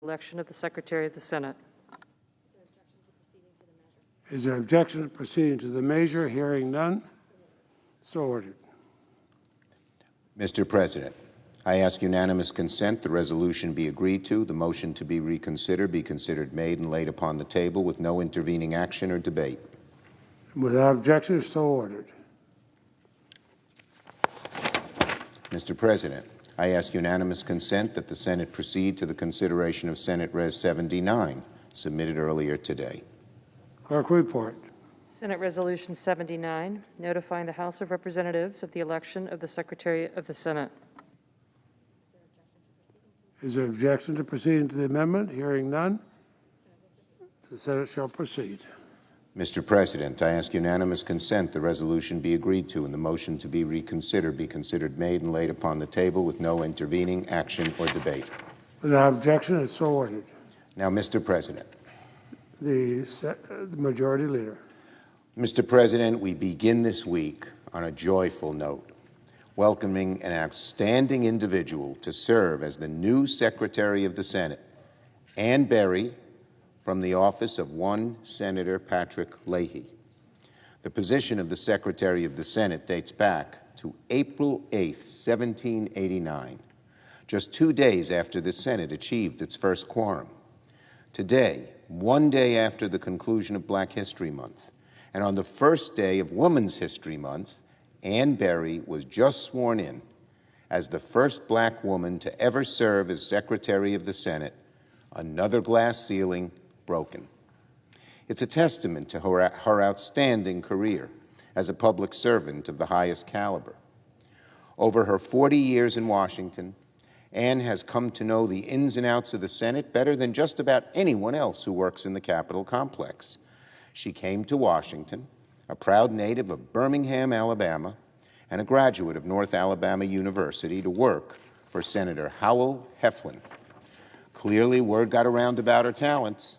Election of the Secretary of the Senate. Is there objection to proceeding to the measure? Hearing none, so ordered. Mr. President, I ask unanimous consent the resolution be agreed to, the motion to be reconsidered be considered made and laid upon the table with no intervening action or debate. Without objection, so ordered. Mr. President, I ask unanimous consent that the Senate proceed to the consideration of Senate Res. 79, submitted earlier today. Clerk report. Senate Resolution 79, notifying the House of Representatives of the election of the Secretary of the Senate. Is there objection to proceeding to the amendment? Hearing none, the Senate shall proceed. Mr. President, I ask unanimous consent the resolution be agreed to and the motion to be reconsidered be considered made and laid upon the table with no intervening action or debate. Without objection, it's so ordered. Now, Mr. President. The Majority Leader. Mr. President, we begin this week on a joyful note, welcoming an outstanding individual to serve as the new Secretary of the Senate, Ann Berry, from the office of one Senator Patrick Leahy. The position of the Secretary of the Senate dates back to April 8, 1789, just 2 days after the Senate achieved its first quorum. Today, one day after the conclusion of Black History Month, and on the first day of Women's History Month, Ann Berry was just sworn in as the first Black woman to ever serve as Secretary of the Senate, another glass ceiling broken. It's a testament to her outstanding career as a public servant of the highest caliber. Over her 40 years in Washington, Ann has come to know the ins and outs of the Senate better than just about anyone else who works in the Capitol complex. She came to Washington, a proud native of Birmingham, Alabama, and a graduate of North Alabama University, to work for Senator Howell Heflin. Clearly, word got around about her talents,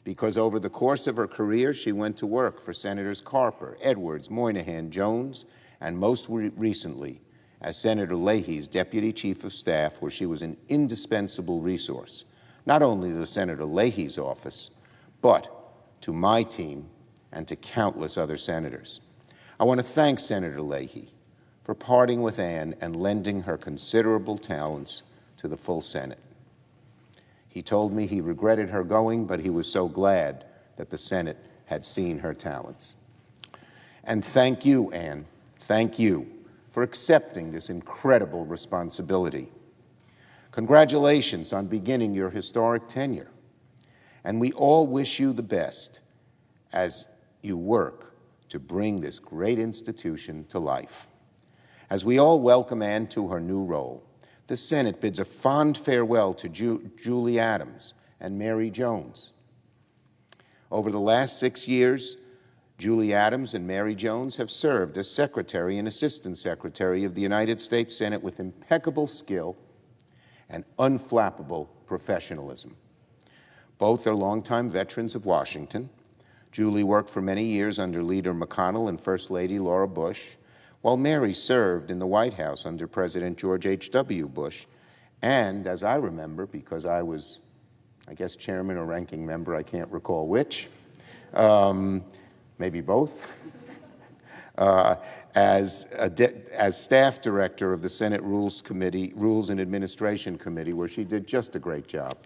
because over the course of her career, she went to work for Senators Carper, Edwards, Moynihan, Jones, and most recently, as Senator Leahy's Deputy Chief of Staff, where she was an indispensable resource, not only to Senator Leahy's office, but to my team and to countless other senators. I want to thank Senator Leahy for parting with Ann and lending her considerable talents to the full Senate. He told me he regretted her going, but he was so glad that the Senate had seen her talents. And thank you, Ann. Thank you for accepting this incredible responsibility. Congratulations on beginning your historic tenure. And we all wish you the best as you work to bring this great institution to life. As we all welcome Ann to her new role, the Senate bids a fond farewell to Julie Adams and Mary Jones. Over the last 6 years, Julie Adams and Mary Jones have served as Secretary and Assistant Secretary of the United States Senate with impeccable skill and unflappable professionalism. Both are longtime veterans of Washington. Julie worked for many years under Leader McConnell and First Lady Laura Bush, while Mary served in the White House under President George H.W. Bush, and as I remember, because I was, I guess, chairman or ranking member, I can't recall which, maybe both, as staff director of the Senate Rules and Administration Committee, where she did just a great job.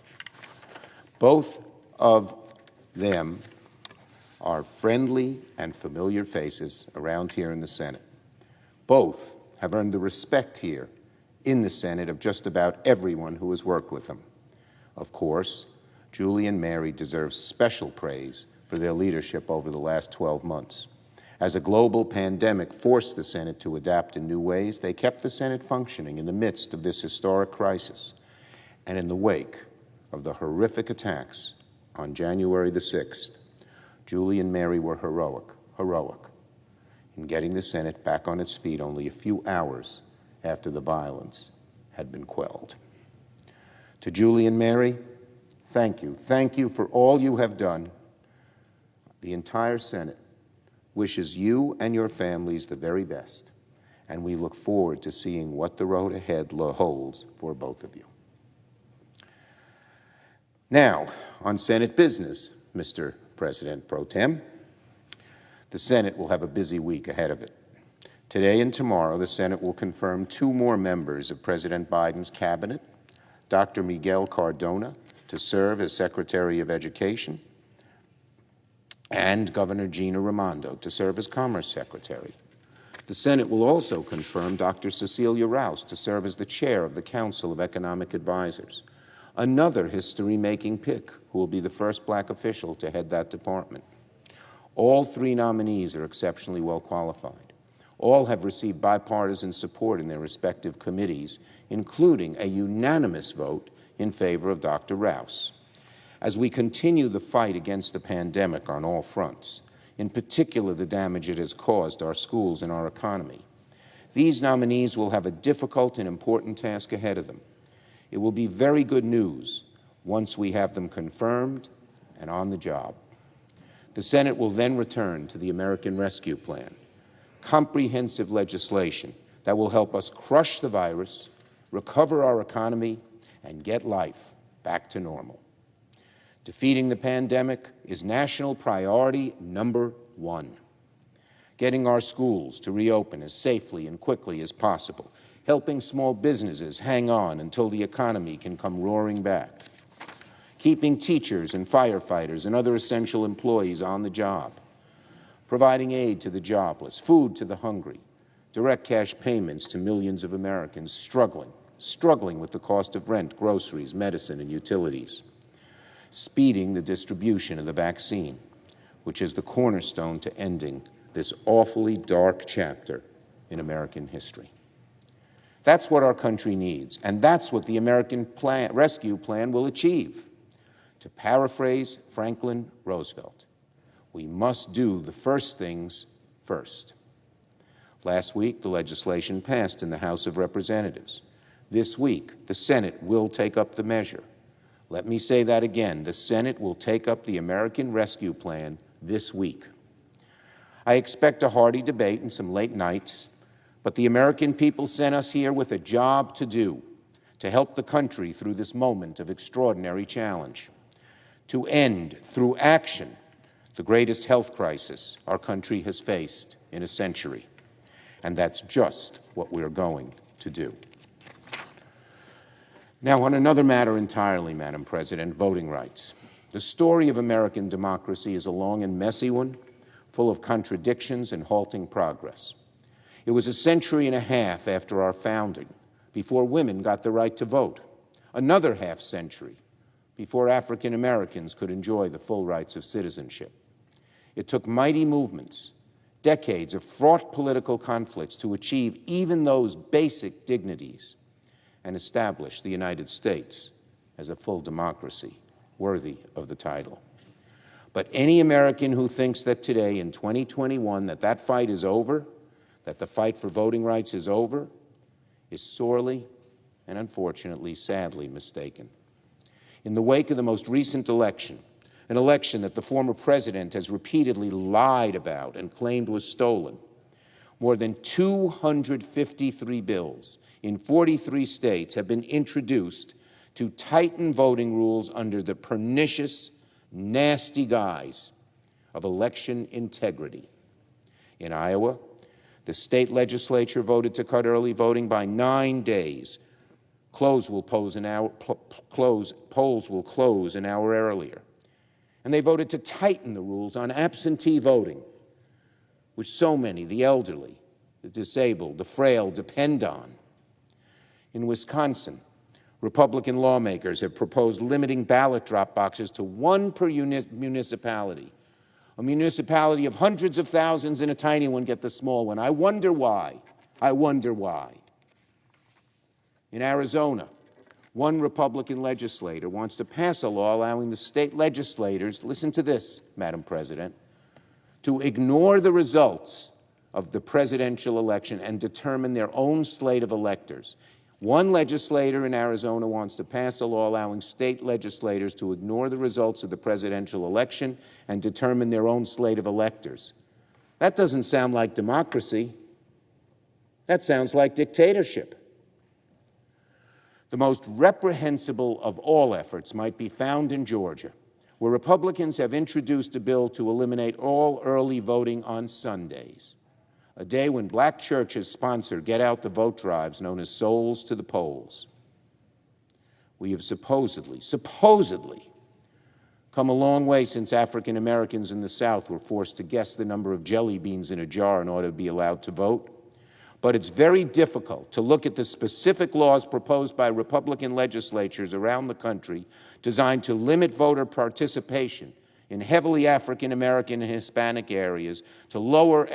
Both of them are friendly and familiar faces around here in the Senate. Both have earned the respect here in the Senate of just about everyone who has worked with them. Of course, Julie and Mary deserve special praise for their leadership over the last 12 months. As a global pandemic forced the Senate to adapt in new ways, they kept the Senate functioning in the midst of this historic crisis. And in the wake of the horrific attacks on January the 6th, Julie and Mary were heroic in getting the Senate back on its feet only a few hours after the violence had been quelled. To Julie and Mary, thank you. Thank you for all you have done. The entire Senate wishes you and your families the very best, and we look forward to seeing what the road ahead holds for both of you. Now, on Senate business, Mr. President Pro Tem, the Senate will have a busy week ahead of it. Today and tomorrow, the Senate will confirm 2 more members of President Biden's cabinet, Dr. Miguel Cardona to serve as Secretary of Education, and Governor Gina Raimondo to serve as Commerce Secretary. The Senate will also confirm Dr. Cecilia Rouse to serve as the chair of the Council of Economic Advisors, another history-making pick who will be the first Black official to head that department. All 3 nominees are exceptionally well qualified. All have received bipartisan support in their respective committees, including a unanimous vote in favor of Dr. Rouse. As we continue the fight against the pandemic on all fronts, in particular the damage it has caused our schools and our economy, these nominees will have a difficult and important task ahead of them. It will be very good news once we have them confirmed and on the job. The Senate will then return to the American Rescue Plan, comprehensive legislation that will help us crush the virus, recover our economy, and get life back to normal. Defeating the pandemic is national priority number 1. Getting our schools to reopen as safely and quickly as possible, helping small businesses hang on until the economy can come roaring back, keeping teachers and firefighters and other essential employees on the job, providing aid to the jobless, food to the hungry, direct cash payments to millions of Americans struggling with the cost of rent, groceries, medicine, and utilities, speeding the distribution of the vaccine, which is the cornerstone to ending this awfully dark chapter in American history. That's what our country needs, and that's what the American Rescue Plan will achieve. To paraphrase Franklin Roosevelt, we must do the first things first. Last week, the legislation passed in the House of Representatives. This week, the Senate will take up the measure. Let me say that again. The Senate will take up the American Rescue Plan this week. I expect a hearty debate and some late nights, but the American people sent us here with a job to do, to help the country through this moment of extraordinary challenge, to end, through action, the greatest health crisis our country has faced in a century. And that's just what we're going to do. Now, on another matter entirely, Madam President, voting rights. The story of American democracy is a long and messy one, full of contradictions and halting progress. It was a century and a half after our founding before women got the right to vote, another half century before African Americans could enjoy the full rights of citizenship. It took mighty movements, decades of fraught political conflicts to achieve even those basic dignities and establish the United States as a full democracy worthy of the title. But any American who thinks that today in 2021 that fight is over, that the fight for voting rights is over, is sorely and unfortunately, sadly mistaken. In the wake of the most recent election, an election that the former president has repeatedly lied about and claimed was stolen, more than 253 bills in 43 states have been introduced to tighten voting rules under the pernicious, nasty guise of election integrity. In Iowa, the state legislature voted to cut early voting by 9 days. Polls will close an hour earlier. And they voted to tighten the rules on absentee voting, which so many, the elderly, the disabled, the frail, depend on. In Wisconsin, Republican lawmakers have proposed limiting ballot drop boxes to 1 per municipality. A municipality of hundreds of thousands and a tiny one get the small one. I wonder why. I wonder why. In Arizona, one Republican legislator wants to pass a law allowing the state legislators, listen to this, Madam President, to ignore the results of the presidential election and determine their own slate of electors. One legislator in Arizona wants to pass a law allowing state legislators to ignore the results of the presidential election and determine their own slate of electors. That doesn't sound like democracy. That sounds like dictatorship. The most reprehensible of all efforts might be found in Georgia, where Republicans have introduced a bill to eliminate all early voting on Sundays, a day when black churches sponsor get-out-the-vote drives known as Souls to the Polls. We have supposedly come a long way since African Americans in the South were forced to guess the number of jelly beans in a jar in order to be allowed to vote. But it's very difficult to look at the specific laws proposed by Republican legislatures around the country designed to limit voter participation in heavily African American and Hispanic areas, to lower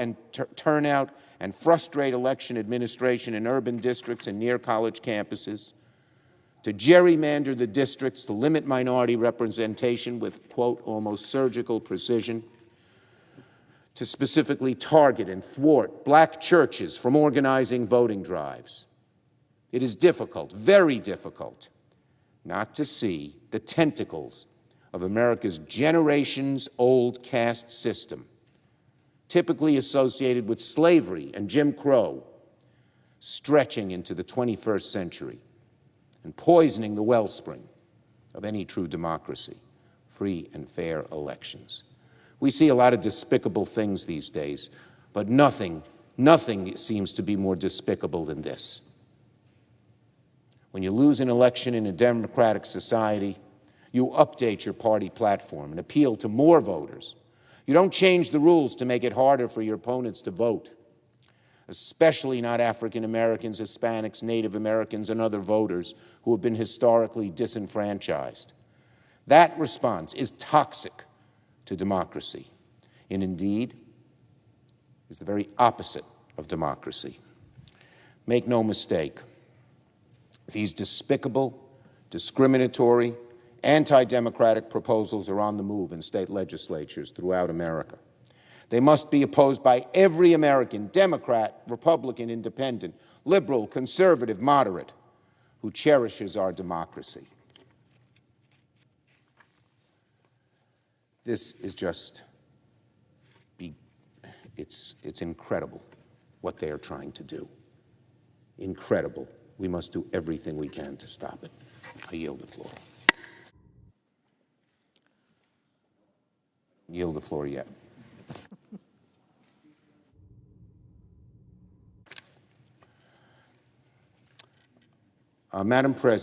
turnout and frustrate election administration in urban districts and near college campuses, to gerrymander the districts to limit minority representation with, quote, almost surgical precision, to specifically target and thwart black churches from organizing voting drives. It is difficult, very difficult, not to see the tentacles of America's generations-old caste system, typically associated with slavery and Jim Crow, stretching into the 21st century and poisoning the wellspring of any true democracy, free and fair elections. We see a lot of despicable things these days, but nothing seems to be more despicable than this. When you lose an election in a democratic society, you update your party platform and appeal to more voters. You don't change the rules to make it harder for your opponents to vote, especially not African Americans, Hispanics, Native Americans, and other voters who have been historically disenfranchised. That response is toxic to democracy, and indeed is the very opposite of democracy. Make no mistake, these despicable, discriminatory, anti-democratic proposals are on the move in state legislatures throughout America. They must be opposed by every American, Democrat, Republican, Independent, liberal, conservative, moderate, who cherishes our democracy. This is just, it's incredible what they are trying to do. Incredible. We must do everything we can to stop it. I yield the floor. Yield the floor yet. Madam President,